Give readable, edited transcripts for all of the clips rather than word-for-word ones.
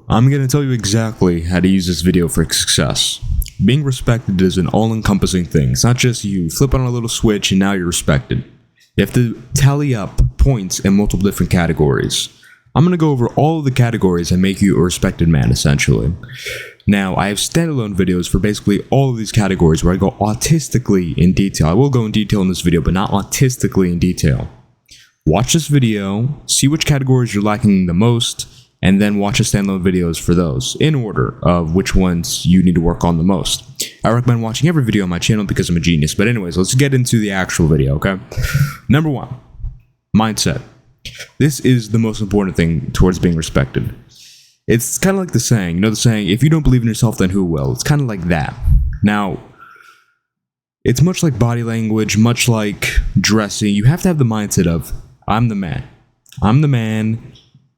I'm going to tell you exactly how to use this video for success. Being respected is an all-encompassing thing. It's not just you flip on a little switch and now you're respected. You have to tally up points in multiple different categories. I'm going to go over all of the categories and make you a respected man, essentially. Now, I have standalone videos for basically all of these categories where I go autistically in detail. I will go in detail in this video, but not autistically in detail. Watch this video, see which categories you're lacking the most, and then watch the standalone videos for those, in order of which ones you need to work on the most. I recommend watching every video on my channel because I'm a genius. But anyways, let's get into the actual video, okay? Number 1, mindset. This is the most important thing towards being respected. It's kind of like the saying, the saying, if you don't believe in yourself, then who will? It's kind of like that. Now, it's much like body language, much like dressing. You have to have the mindset of, I'm the man. I'm the man.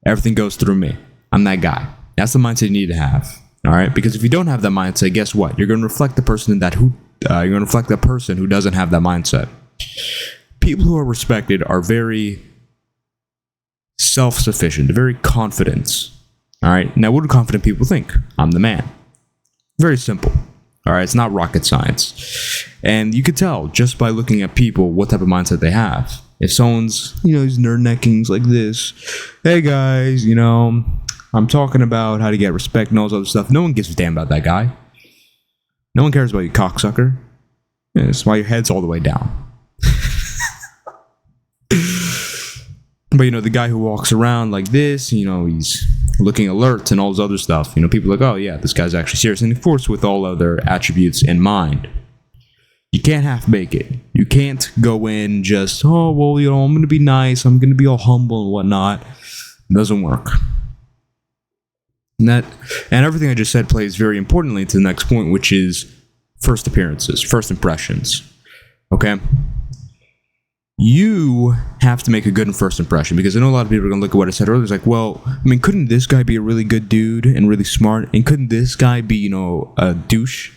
Everything goes through me. I'm that guy. That's the mindset you need to have. All right? Because if you don't have that mindset, guess what? You're going to reflect the person you're going to reflect the person who doesn't have that mindset. People who are respected are very self-sufficient, very confident. All right? Now, what do confident people think? I'm the man. Very simple. All right? It's not rocket science. And you could tell just by looking at people what type of mindset they have. If someone's, he's nerd neckings like this, hey guys, I'm talking about how to get respect and all this other stuff. No one gives a damn about that guy. No one cares about you, cocksucker. Yeah, that's why your head's all the way down. But, the guy who walks around like this, he's looking alert and all this other stuff. People are like, oh yeah, this guy's actually serious. And of course, with all other attributes in mind. You can't half-bake it. You can't go in just, I'm going to be nice. I'm going to be all humble and whatnot. It doesn't work. And everything I just said plays very importantly to the next point, which is first appearances, first impressions. Okay? You have to make a good first impression, because I know a lot of people are going to look at what I said earlier. It's like, couldn't this guy be a really good dude and really smart? And couldn't this guy be, a douche?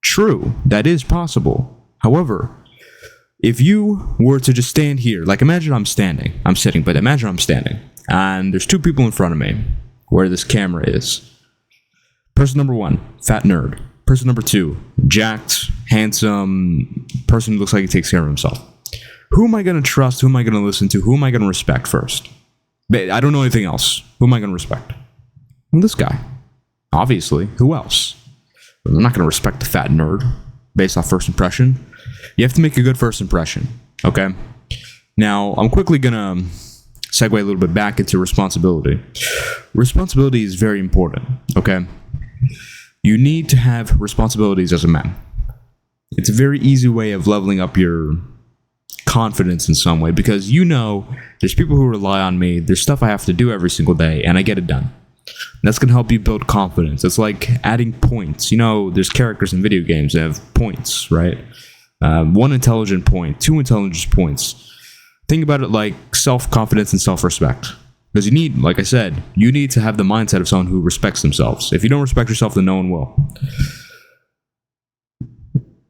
True, that is possible. However, if you were to just stand here, like imagine I'm sitting, but imagine I'm standing, and there's 2 people in front of me where this camera is. Person number 1, fat nerd. Person number 2, jacked, handsome, person who looks like he takes care of himself. Who am I going to trust? Who am I going to listen to? Who am I going to respect first? I don't know anything else. Who am I going to respect? Well, this guy. Obviously. Who else? I'm not going to respect the fat nerd based off first impression. You have to make a good first impression, okay? Now, I'm quickly going to segue a little bit back into responsibility. Responsibility is very important, okay? You need to have responsibilities as a man. It's a very easy way of leveling up your confidence in some way, because there's people who rely on me. There's stuff I have to do every single day, and I get it done. That's going to help you build confidence. It's like adding points. There's characters in video games that have points, right? 1 intelligent point, 2 intelligence points. Think about it like self-confidence and self-respect. Because like I said, you need to have the mindset of someone who respects themselves. If you don't respect yourself, then no one will.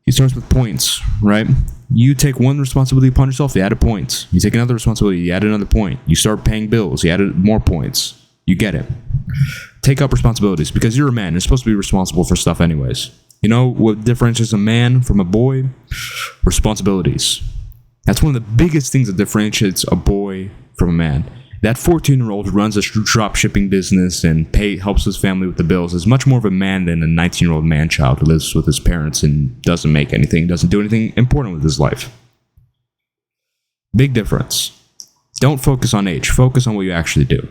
It starts with points, right? You take one responsibility upon yourself, you add a point. You take another responsibility, you add another point. You start paying bills, you add more points. You get it. Take up responsibilities, because you're a man. You're supposed to be responsible for stuff anyways. You know what differentiates a man from a boy? Responsibilities. That's one of the biggest things that differentiates a boy from a man. That 14-year-old who runs a drop shipping business and helps his family with the bills is much more of a man than a 19-year-old man-child who lives with his parents and doesn't make anything, doesn't do anything important with his life. Big difference. Don't focus on age. Focus on what you actually do.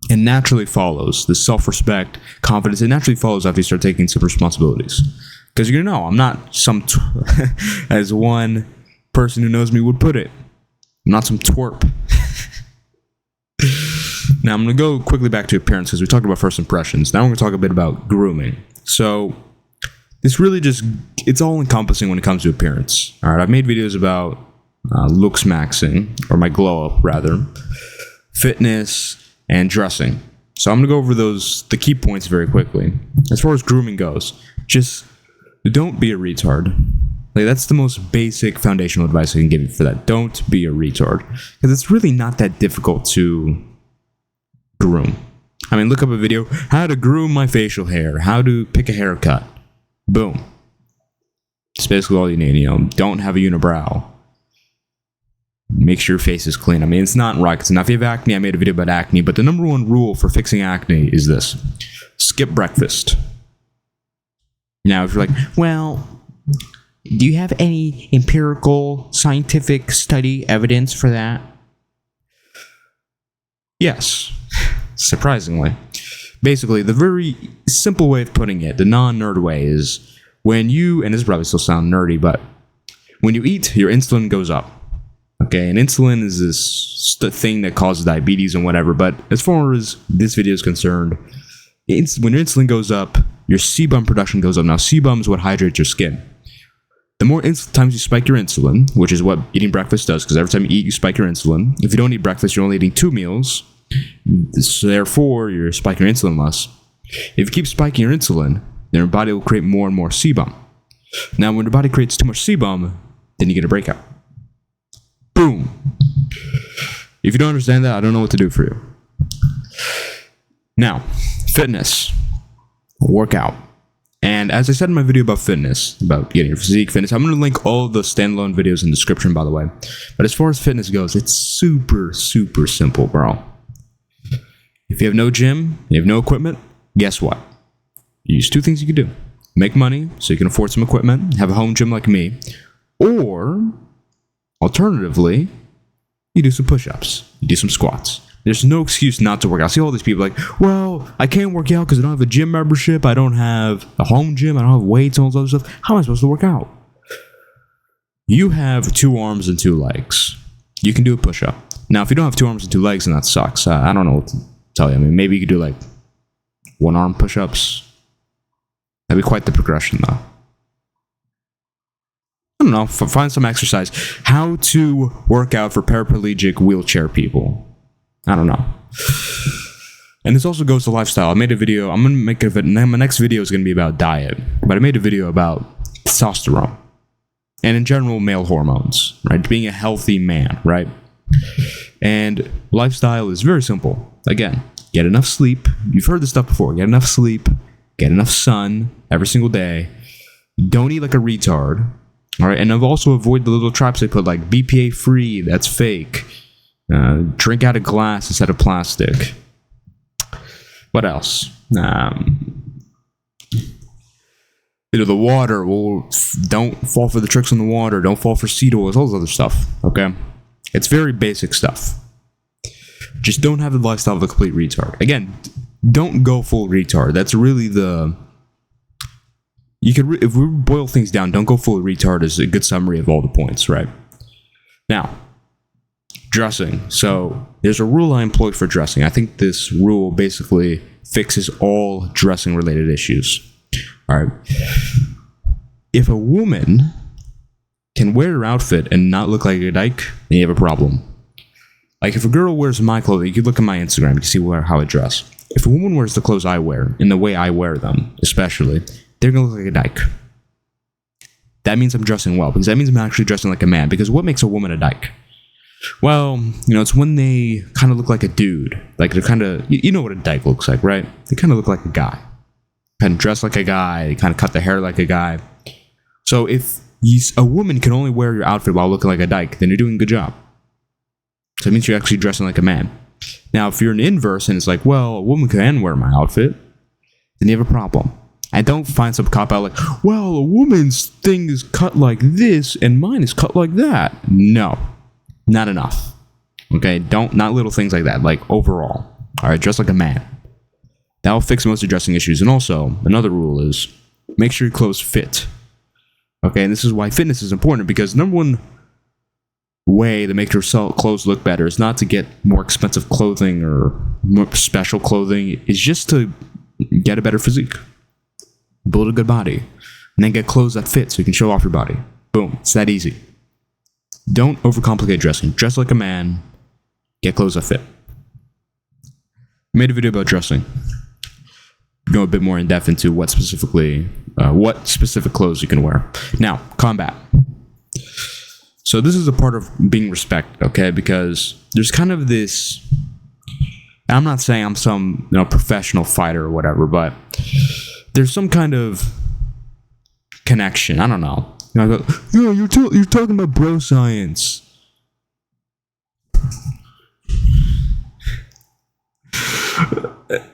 It naturally follows. The self-respect, confidence, it naturally follows after you start taking some responsibilities. Because I'm not as one person who knows me would put it, I'm not some twerp. Now, I'm going to go quickly back to appearance, because we talked about first impressions. Now we're going to talk a bit about grooming. So, this really it's all encompassing when it comes to appearance. All right, I've made videos about looks maxing, or my glow up, rather, fitness, and dressing. So I'm going to go over the key points very quickly. As far as grooming goes, just don't be a retard. That's the most basic foundational advice I can give you for that. Don't be a retard. Because it's really not that difficult to groom. I mean, look up a video, how to groom my facial hair, how to pick a haircut. Boom. It's basically all you need, you know. Don't have a unibrow. Make sure your face is clean. I mean, it's not rocket science. Now, if you have acne, I made a video about acne, but the number one rule for fixing acne is this. Skip breakfast. Now, if you're like, well, do you have any empirical, scientific study evidence for that? Yes, surprisingly. Basically, the very simple way of putting it, the non-nerd way, is when you, and this probably still sound nerdy, but when you eat, your insulin goes up. Okay, and insulin is this thing that causes diabetes and whatever, but as far as this video is concerned, when your insulin goes up, your sebum production goes up. Now, sebum is what hydrates your skin. The more times you spike your insulin, which is what eating breakfast does, because every time you eat, you spike your insulin. If you don't eat breakfast, you're only eating 2 meals. So therefore, you're spiking your insulin less. If you keep spiking your insulin, then your body will create more and more sebum. Now, when your body creates too much sebum, then you get a breakout. Boom. If you don't understand that, I don't know what to do for you. Now, fitness. Workout. And as I said in my video about fitness, about getting your physique fitness, I'm going to link all the standalone videos in the description, by the way. But as far as fitness goes, it's super, super simple, bro. If you have no gym, you have no equipment, guess what? You use 2 things you can do. Make money so you can afford some equipment, have a home gym like me, or alternatively, you do some push-ups, you do some squats. There's no excuse not to work out. I see all these people like, well, I can't work out because I don't have a gym membership, I don't have a home gym, I don't have weights, and all this other stuff. How am I supposed to work out? You have 2 arms and 2 legs. You can do a push-up. Now, if you don't have 2 arms and 2 legs, then that sucks. I don't know what to tell you. I mean, maybe you could do like 1-arm push-ups. That'd be quite the progression, though. I don't know. Find some exercise. How to work out for paraplegic wheelchair people. I don't know. And this also goes to lifestyle. I made a video. I'm going to make a my next video is going to be about diet. But I made a video about testosterone. And in general, male hormones. Right? Being a healthy man. Right? And lifestyle is very simple. Again, get enough sleep. You've heard this stuff before. Get enough sleep. Get enough sun every single day. Don't eat like a retard. All right, and I've also avoided the little traps they put, like BPA free, that's fake. Drink out of glass instead of plastic. What else? The water. Well, don't fall for the tricks in the water. Don't fall for seed oils. All this other stuff. Okay, it's very basic stuff. Just don't have the lifestyle of a complete retard. Again, don't go full retard. That's really the. You could, if we boil things down, don't go full retard is a good summary of all the points, right? Now, dressing. So, there's a rule I employ for dressing. I think this rule basically fixes all dressing-related issues. All right. If a woman can wear her outfit and not look like a dyke, then you have a problem. Like, if a girl wears my clothing, you can look at my Instagram, you can see how I dress. If a woman wears the clothes I wear, in the way I wear them, especially, they're going to look like a dyke. That means I'm dressing well, because that means I'm actually dressing like a man. Because what makes a woman a dyke? Well, it's when they kind of look like a dude. Like, they're kind of, you know what a dyke looks like, right? They kind of look like a guy. Kind of dress like a guy. They kind of cut their hair like a guy. So if a woman can only wear your outfit while looking like a dyke, then you're doing a good job. So it means you're actually dressing like a man. Now, if you're an inverse and it's like, well, a woman can wear my outfit, then you have a problem. And don't find some cop out like, well, a woman's thing is cut like this and mine is cut like that. No, not enough. Okay, not little things like that. Like overall, all right, dress like a man. That will fix most of your dressing issues. And also, another rule is make sure your clothes fit. Okay, and this is why fitness is important, because number one way to make your clothes look better is not to get more expensive clothing or more special clothing. It's just to get a better physique. Build a good body, and then get clothes that fit so you can show off your body. Boom. It's that easy. Don't overcomplicate dressing. Dress like a man. Get clothes that fit. I made a video about dressing. Go a bit more in depth into what specific clothes you can wear. Now, combat. So this is a part of being respected, okay? Because there's kind of this I'm not saying I'm some professional fighter or whatever, but there's some kind of connection. I don't know. I go, yeah, you're talking about bro science.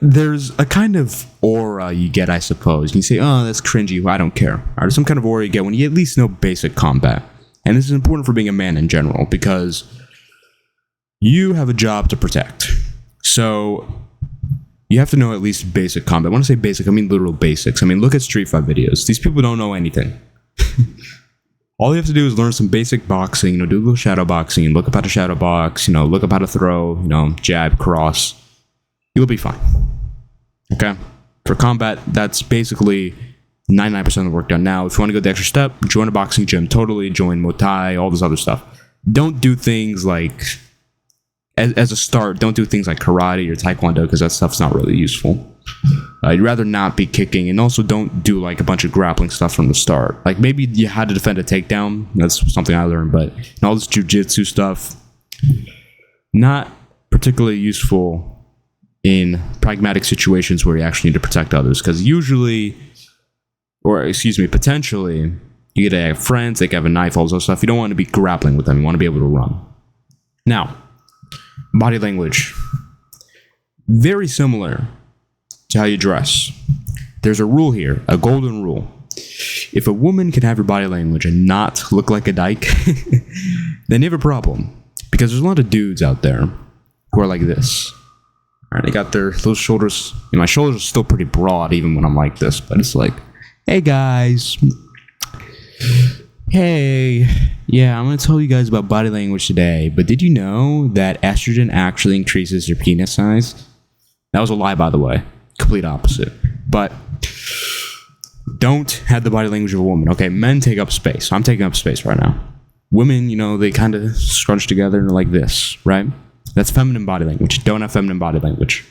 There's a kind of aura you get, I suppose. You can say, oh, that's cringy. I don't care. Or there's some kind of aura you get when you at least know basic combat. And this is important for being a man in general, because you have a job to protect. So you have to know at least basic combat. When I say basic, I mean literal basics. I mean, look at Street Fight videos. These people don't know anything. All you have to do is learn some basic boxing, do a little shadow boxing, look up how to shadow box, look up how to throw, jab, cross. You'll be fine. Okay? For combat, that's basically 99% of the work done. Now, if you want to go the extra step, join a boxing gym. Totally join Muay Thai, all this other stuff. Don't do things like, as a start, don't do things like karate or taekwondo, because that stuff's not really useful. You'd rather not be kicking, and also don't do like a bunch of grappling stuff from the start. Like maybe you had to defend a takedown. That's something I learned, but all this jiu-jitsu stuff, not particularly useful in pragmatic situations where you actually need to protect others, because potentially, you get to have friends, they can have a knife, all this other stuff. You don't want to be grappling with them. You want to be able to run. Now, body language. Very similar to how you dress. There's a rule here, a golden rule. If a woman can have your body language and not look like a dyke, then you have a problem. Because there's a lot of dudes out there who are like this. All right, they got their little shoulders. My shoulders are still pretty broad even when I'm like this, but it's like, hey guys. Hey, yeah, I'm going to tell you guys about body language today, but did you know that estrogen actually increases your penis size? That was a lie, by the way. Complete opposite. But don't have the body language of a woman. Okay, men take up space. I'm taking up space right now. Women, they kind of scrunch together and are like this, right? That's feminine body language. Don't have feminine body language.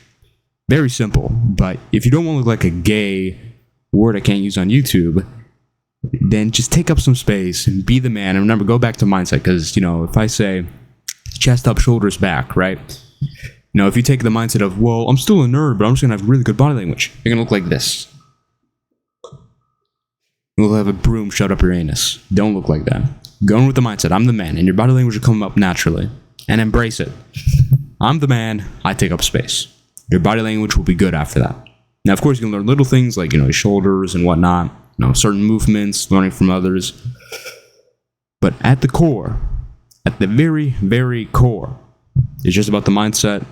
Very simple. But if you don't want to look like a gay word I can't use on YouTube, then just take up some space and be the man. And remember, go back to mindset, because, if I say chest up, shoulders back, right? If you take the mindset of, well, I'm still a nerd, but I'm just going to have really good body language, you're going to look like this. You'll have a broom shoved up your anus. Don't look like that. Go in with the mindset, I'm the man, and your body language will come up naturally. And embrace it. I'm the man, I take up space. Your body language will be good after that. Now, of course, you can learn little things like, your shoulders and whatnot, certain movements, learning from others. But at the core, at the very, very core, it's just about the mindset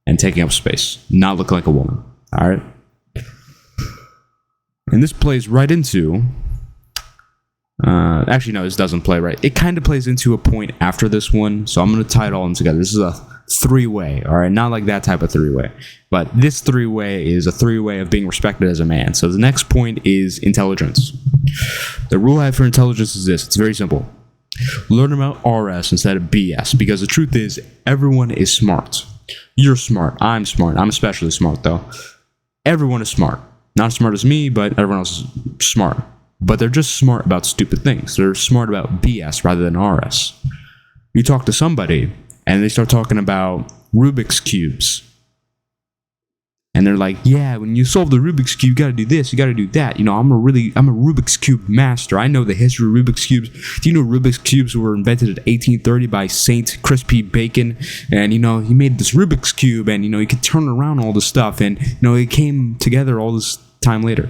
and taking up space, not looking like a woman. All right? And this plays right into... actually, no, this doesn't play right. It kind of plays into a point after this one, so I'm going to tie it all in together. This is a three-way, all right? Not like that type of three-way. But this three-way is a three-way of being respected as a man. So the next point is intelligence. The rule I have for intelligence is this. It's very simple. Learn about RS instead of BS, because the truth is, everyone is smart. You're smart. I'm especially smart, though. Everyone is smart. Not as smart as me, but everyone else is smart. But they're just smart about stupid things. They're smart about BS rather than RS. You talk to somebody, and they start talking about Rubik's Cubes. And they're like, yeah, when you solve the Rubik's Cube, you gotta do this, you gotta do that. I'm a Rubik's Cube master. I know the history of Rubik's Cubes. Do you know Rubik's Cubes were invented in 1830 by Saint Crispy Bacon? And, he made this Rubik's Cube, and, he could turn around all this stuff, and, it came together all this time later.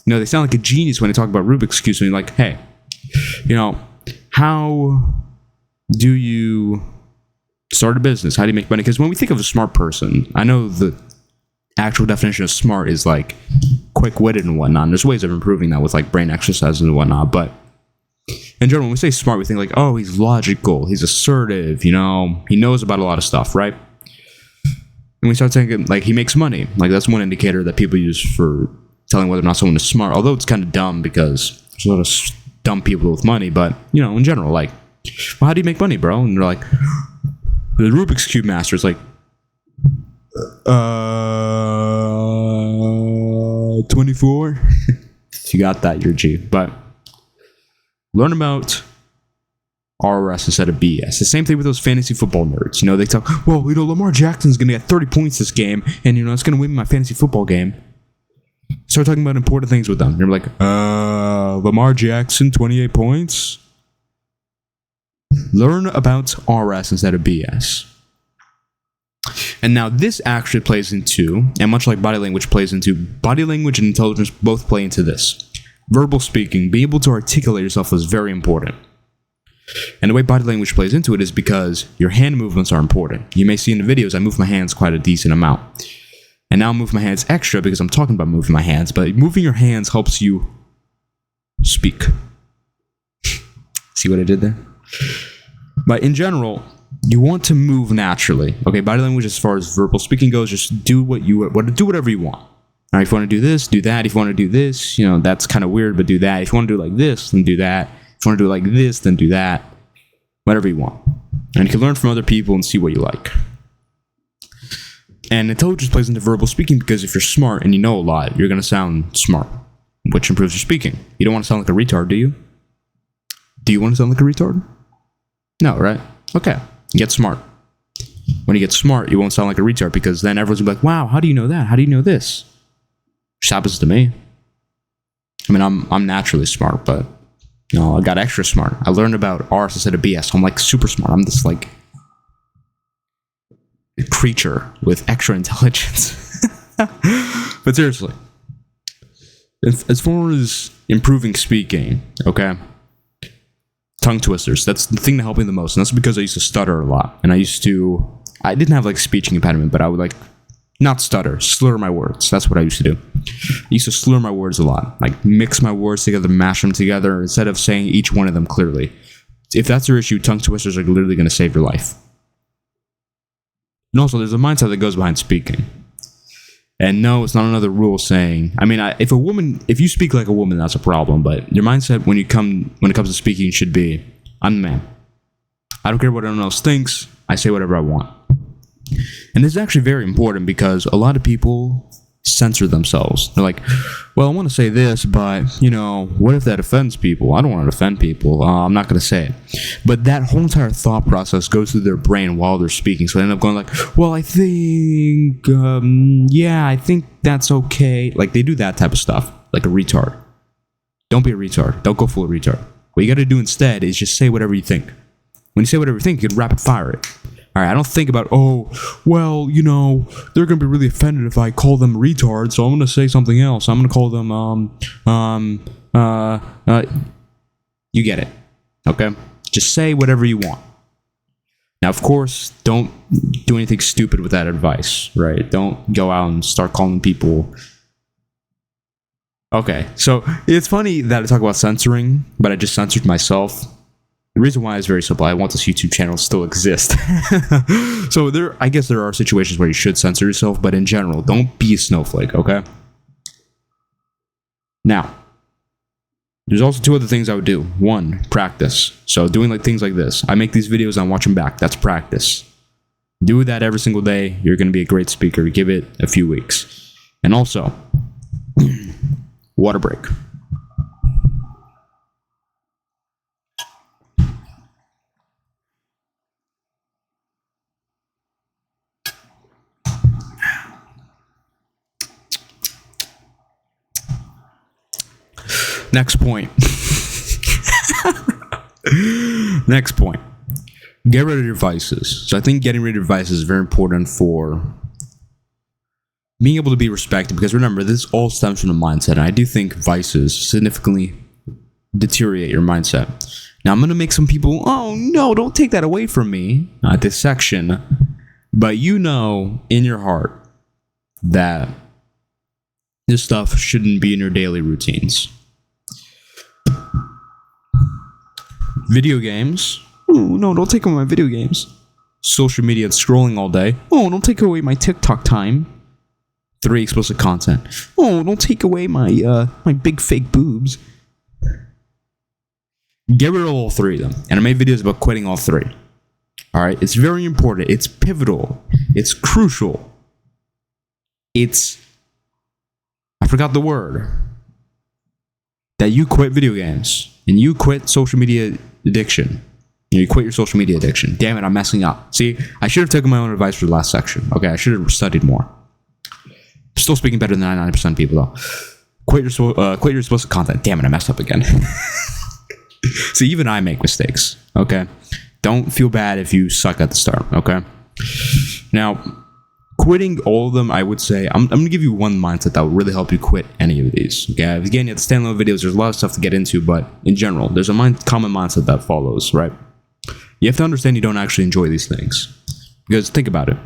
They sound like a genius when they talk about Rubik's Cube. So you're like, hey, how do you start a business? How do you make money? Because when we think of a smart person, I know the actual definition of smart is like quick-witted and whatnot. And there's ways of improving that with like brain exercises and whatnot. But in general, when we say smart, we think like, oh, he's logical, he's assertive, he knows about a lot of stuff, right? And we start thinking like he makes money. Like that's one indicator that people use for telling whether or not someone is smart, although it's kind of dumb because there's a lot of dumb people with money, but, in general, like, well, how do you make money, bro? And they're like, the Rubik's Cube master is like, 24? If you got that, you're G. But learn about RS instead of BS. The same thing with those fantasy football nerds. You know, they talk, well, you know, Lamar Jackson's going to get 30 points this game, and, you know, it's going to win my fantasy football game. Start talking about important things with them. You're like, Lamar Jackson, 28 points? Learn about RS instead of BS. And now this actually plays into, and much like body language plays into, body language and intelligence both play into this. Verbal speaking, being able to articulate yourself is very important. And the way body language plays into it is because your hand movements are important. You may see in the videos I move my hands quite a decent amount. And now I move my hands extra because I'm talking about moving my hands, but moving your hands helps you speak. See what I did there? But in general, you want to move naturally. Okay, body language as far as verbal speaking goes, just do whatever you want. All right, if you want to do this, do that. If you want to do this, you know, that's kind of weird, but do that. If you want to do it like this, then do that. If you want to do it like this, then do that. Whatever you want. And you can learn from other people and see what you like. And intelligence plays into verbal speaking because if you're smart and you know a lot, you're going to sound smart, which improves your speaking. You don't want to sound like a retard, do you? Do you want to sound like a retard? No, right? Okay. Get smart. When you get smart, you won't sound like a retard because then everyone's going to be like, wow, how do you know that? How do you know this? Which happens to me. I mean, I'm naturally smart, but you know, I got extra smart. I learned about R's instead of BS. So I'm like super smart. I'm this like creature with extra intelligence. But seriously, as far as improving speaking, okay, tongue twisters, that's the thing that helped me the most, and that's because I used to stutter a lot, and I didn't have like speech impediment, but I would like not stutter, slur my words. That's what I used to do. I used to slur my words a lot, like mix my words together, mash them together instead of saying each one of them clearly. If that's your issue, tongue twisters are literally going to save your life. And also, there's a mindset that goes behind speaking. And no, it's not another rule saying, I mean, if you speak like a woman, that's a problem, but your mindset when it comes to speaking should be, I'm the man. I don't care what anyone else thinks, I say whatever I want. And this is actually very important because a lot of people censor themselves. They're like, well, I want to say this, but, you know, what if that offends people? I don't want to offend people. I'm not going to say it. But that whole entire thought process goes through their brain while they're speaking. So they end up going like, well, I think, I think that's okay. Like, they do that type of stuff, like a retard. Don't be a retard. Don't go full of retard. What you got to do instead is just say whatever you think. When you say whatever you think, you can rapid fire it. All right, I don't think about, oh, well, you know, they're going to be really offended if I call them retards, so I'm going to say something else. I'm going to call them, you get it, okay? Just say whatever you want. Now, of course, don't do anything stupid with that advice, right? Don't go out and start calling people. Okay, so it's funny that I talk about censoring, but I just censored myself. The reason why is very simple. I want this YouTube channel to still exist. So I guess there are situations where you should censor yourself, but in general, don't be a snowflake, okay? Now, there's also two other things I would do. One, practice. So doing like things like this. I make these videos, I watch them back. That's practice. Do that every single day. You're going to be a great speaker. Give it a few weeks. And also, water break. Next point. Next point. Get rid of your vices. So I think getting rid of vices is very important for being able to be respected, because remember, this all stems from the mindset, and I do think vices significantly deteriorate your mindset. Now, I'm going to make some people, oh no, don't take that away from me at this section, but you know in your heart that this stuff shouldn't be in your daily routines. Video games. Oh, no, don't take away my video games. Social media and scrolling all day. Oh, don't take away my TikTok time. 3, explicit content. Oh, don't take away my my big fake boobs. Get rid of all 3 of them. And I made videos about quitting all 3. Alright? It's very important. It's pivotal. It's crucial. I forgot the word. That you quit video games. And you quit social media addiction. You quit your social media addiction. Damn it, I'm messing up. See, I should have taken my own advice for the last section. Okay, I should have studied more. Still speaking better than 99% of people, though. Quit your explicit content. Damn it, I messed up again. See, even I make mistakes, okay? Don't feel bad if you suck at the start, okay? Now, quitting all of them, I would say, I'm going to give you one mindset that will really help you quit any of these, okay? Again, you have the standalone videos, there's a lot of stuff to get into, but in general, there's a common mindset that follows, right? You have to understand you don't actually enjoy these things. Because think about it.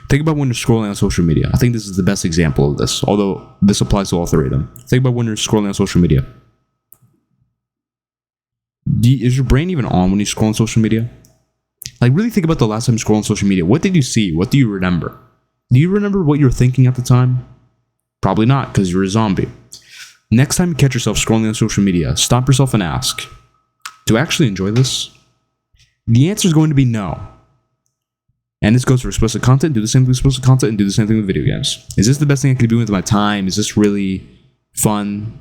Think about when you're scrolling on social media. I think this is the best example of this, although this applies to all three of them. Think about when you're scrolling on social media. Is your brain even on when you scroll on social media? Like, really think about the last time you scrolled on social media. What did you see? What do you remember? Do you remember what you were thinking at the time? Probably not, because you're a zombie. Next time you catch yourself scrolling on social media, stop yourself and ask, do I actually enjoy this? The answer is going to be no. And this goes for explicit content. Do the same thing with explicit content and do the same thing with video games. Is this the best thing I can do with my time? Is this really fun?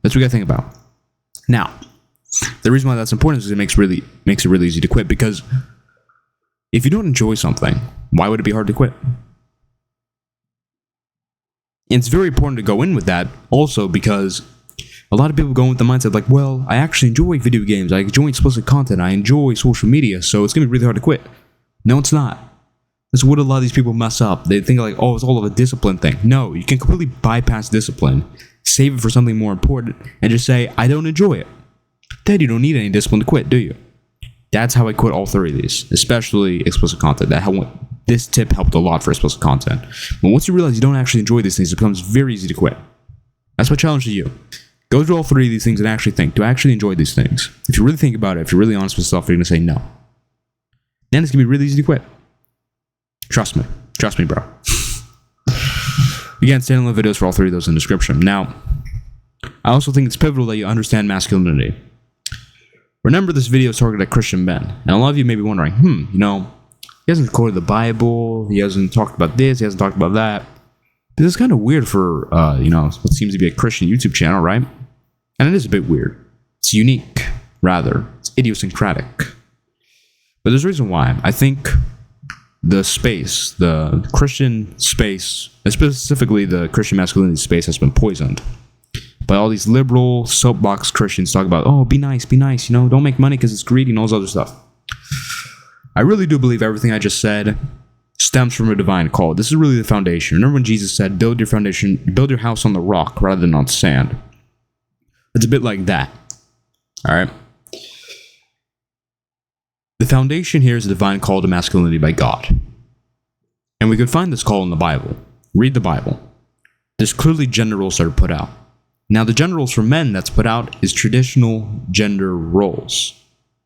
That's what you gotta think about. Now, the reason why that's important is it makes it really easy to quit, because if you don't enjoy something, why would it be hard to quit? And it's very important to go in with that also, because a lot of people go in with the mindset like, well, I actually enjoy video games, I enjoy explicit content, I enjoy social media, so it's gonna be really hard to quit. No, it's not. That's what a lot of these people mess up. They think like, oh, it's all of a discipline thing. No, you can completely bypass discipline, save it for something more important, and just say, I don't enjoy it. Then you don't need any discipline to quit, do you? That's how I quit all three of these, especially explicit content. This tip helped a lot for explicit content. But once you realize you don't actually enjoy these things, it becomes very easy to quit. That's my challenge to you. Go through all three of these things and actually think, do I actually enjoy these things? If you really think about it, if you're really honest with yourself, you're going to say no. Then it's going to be really easy to quit. Trust me. Trust me, bro. Again, standalone videos for all three of those in the description. Now, I also think it's pivotal that you understand masculinity. Remember, this video is targeted at Christian men. And a lot of you may be wondering, he hasn't quoted the Bible, he hasn't talked about this, he hasn't talked about that. This is kind of weird for, what seems to be a Christian YouTube channel, right? And it is a bit weird. It's unique, rather. It's idiosyncratic. But there's a reason why. I think the Christian space, and specifically the Christian masculinity space, has been poisoned by all these liberal soapbox Christians talking about, oh, be nice, don't make money because it's greedy and all this other stuff. I really do believe everything I just said stems from a divine call. This is really the foundation. Remember when Jesus said, build your house on the rock rather than on sand? It's a bit like that. All right? The foundation here is a divine call to masculinity by God. And we could find this call in the Bible. Read the Bible. There's clearly gender roles that are put out. Now, the gender roles for men that's put out is traditional gender roles.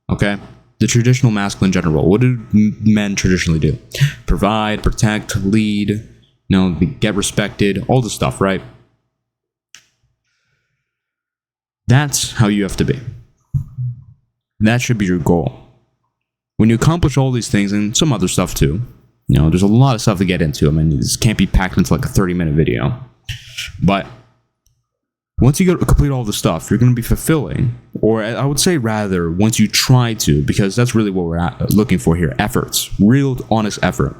Okay? The traditional masculine gender role. What do men traditionally do? Provide, protect, lead, get respected, all this stuff, right? That's how you have to be. That should be your goal. When you accomplish all these things, and some other stuff too, there's a lot of stuff to get into. I mean, this can't be packed into like a 30-minute video. But once you complete all the stuff, you're going to be fulfilling, or I would say rather, once you try to, because that's really what we're looking for here, efforts, real honest effort.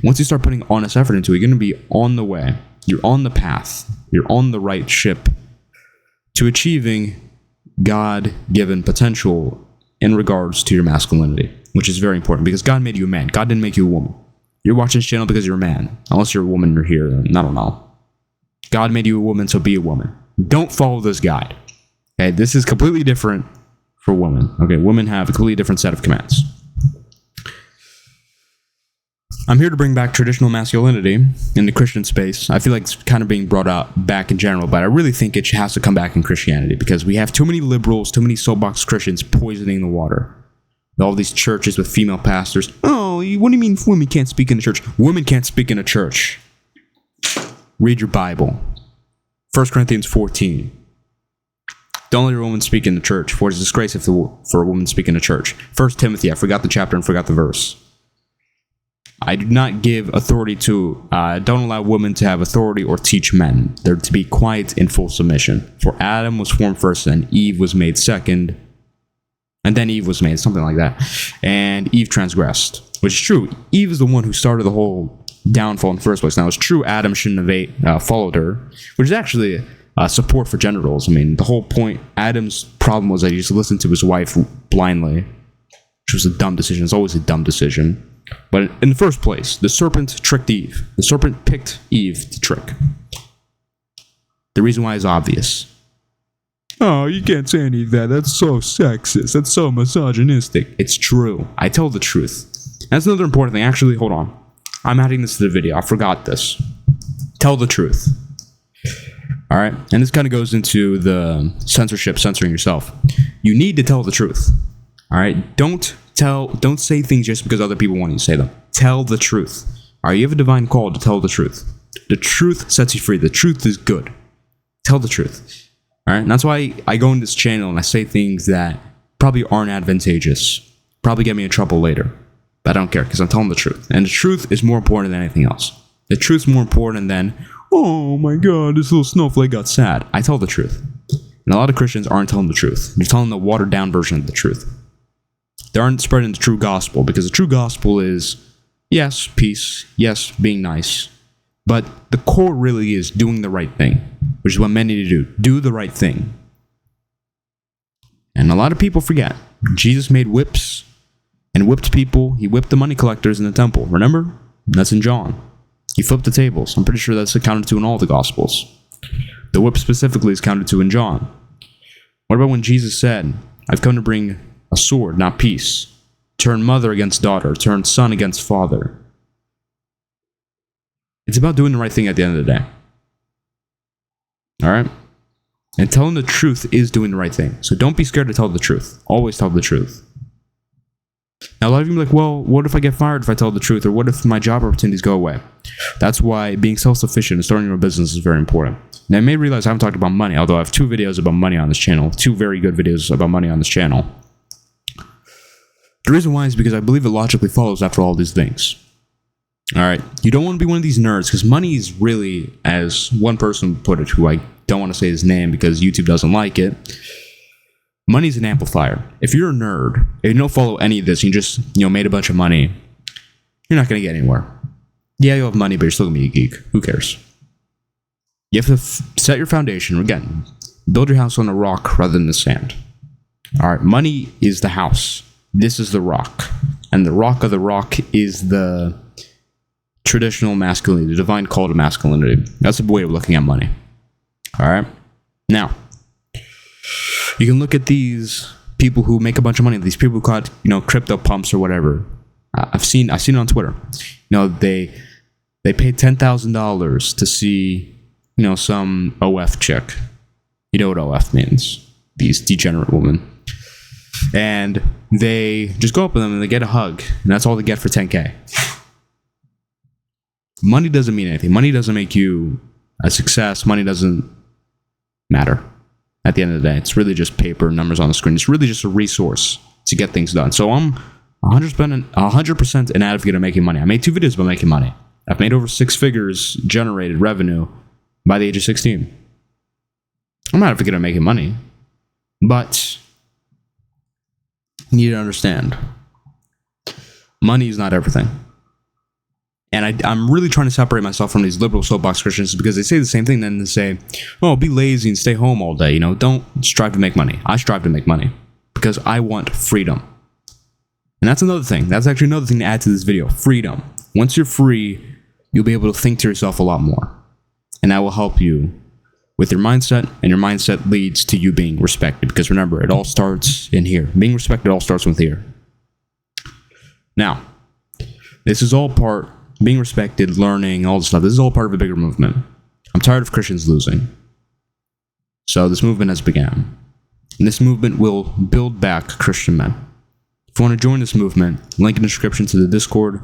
Once you start putting honest effort into it, you're going to be on the way. You're on the path. You're on the right ship to achieving God-given potential in regards to your masculinity, which is very important because God made you a man. God didn't make you a woman. You're watching this channel because you're a man. Unless you're a woman, you're here. Then I don't know. God made you a woman, so be a woman. Don't follow this guide. Okay, this is completely different for women. Okay, women have a completely different set of commands. I'm here to bring back traditional masculinity in the Christian space. I feel like it's kind of being brought out back in general, but I really think it has to come back in Christianity because we have too many liberals, too many soapbox Christians poisoning the water. All these churches with female pastors. Oh, what do you mean women can't speak in a church? Women can't speak in a church. Read your Bible. 1 Corinthians 14. Don't let a woman speak in the church, for it is a disgrace for a woman to speak in a church. 1 Timothy, I forgot the chapter and forgot the verse. I do not give authority to, don't allow women to have authority or teach men. They're to be quiet in full submission. For Adam was formed first and Eve was made second. And then Eve was made, something like that. And Eve transgressed, which is true. Eve is the one who started the whole downfall in the first place. Now, it's true Adam shouldn't have followed her, which is actually support for gender roles. I mean, the whole point, Adam's problem was that he just listened to his wife blindly, which was a dumb decision. It's always a dumb decision. But in the first place, the serpent tricked Eve. The serpent picked Eve to trick. The reason why is obvious. Oh, you can't say any of that. That's so sexist. That's so misogynistic. It's true. I tell the truth. That's another important thing. Actually, hold on. I'm adding this to the video. I forgot this. Tell the truth. All right? And this kind of goes into the censoring yourself. You need to tell the truth. All right? Don't say things just because other people want you to say them. Tell the truth. All right? You have a divine call to tell the truth. The truth sets you free. The truth is good. Tell the truth. All right? And that's why I go in this channel and I say things that probably aren't advantageous. Probably get me in trouble later. But I don't care because I'm telling the truth. And the truth is more important than anything else. The truth's more important than, oh my god, this little snowflake got sad. I tell the truth. And a lot of Christians aren't telling the truth. They're telling the watered down version of the truth. They aren't spreading the true gospel, because the true gospel is, yes, peace, yes, being nice. But the core really is doing the right thing, which is what men need to do. Do the right thing. And a lot of people forget. Jesus made whips and whipped people. He whipped the money collectors in the temple. Remember? That's in John. He flipped the tables. I'm pretty sure that's accounted to in all the Gospels. The whip specifically is counted to in John. What about when Jesus said, I've come to bring a sword, not peace. Turn mother against daughter. Turn son against father. It's about doing the right thing at the end of the day. All right? And telling the truth is doing the right thing. So don't be scared to tell the truth. Always tell the truth. Now, a lot of you are like, well, what if I get fired if I tell the truth? Or what if my job opportunities go away? That's why being self-sufficient and starting your own business is very important. Now, you may realize I haven't talked about money, although I have 2 videos about money on this channel. 2 very good videos about money on this channel. The reason why is because I believe it logically follows after all these things. All right? You don't want to be one of these nerds, because money is really, as one person put it, who I don't want to say his name because YouTube doesn't like it, money's an amplifier. If you're a nerd, and you don't follow any of this, and you just, made a bunch of money, you're not going to get anywhere. Yeah, you'll have money, but you're still going to be a geek. Who cares? You have to set your foundation. Again, build your house on a rock rather than the sand. All right, money is the house. This is the rock. And the rock of the rock is the traditional masculinity, the divine call to masculinity. That's a way of looking at money. All right? Now, you can look at these people who make a bunch of money, these people who caught, crypto pumps or whatever. I've seen it on Twitter. They paid $10,000 to see, some OF chick. You know what OF means? These degenerate women. And they just go up with them and they get a hug, and that's all they get for $10K. Money doesn't mean anything. Money doesn't make you a success. Money doesn't matter. At the end of the day, it's really just paper, numbers on the screen. It's really just a resource to get things done. So I'm 100% an advocate of making money. I made 2 videos about making money. I've made over 6 figures generated revenue by the age of 16. I'm not an advocate of making money, but you need to understand, money is not everything. And I'm really trying to separate myself from these liberal soapbox Christians, because they say the same thing, then they say, oh, be lazy and stay home all day. Don't strive to make money. I strive to make money because I want freedom. And that's another thing. That's actually another thing to add to this video. Freedom. Once you're free, you'll be able to think to yourself a lot more. And that will help you with your mindset, and your mindset leads to you being respected. Because remember, it all starts in here. Being respected all starts with here. Now, this is all part, being respected, learning, all this stuff. This is all part of a bigger movement. I'm tired of Christians losing. So this movement has begun. And this movement will build back Christian men. If you want to join this movement, link in the description to the Discord.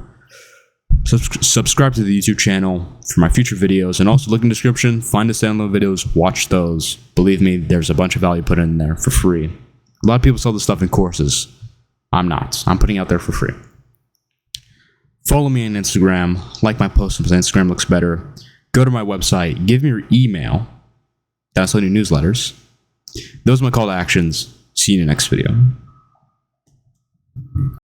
Subscribe to the YouTube channel for my future videos, and also look in the description, find the standalone videos, watch those. Believe me, there's a bunch of value put in there for free. A lot of people sell this stuff in courses. I'm not. I'm putting it out there for free. Follow me on Instagram, like my posts because Instagram looks better. Go to my website, give me your email. That's all your newsletters. Those are my call to actions. See you in the next video.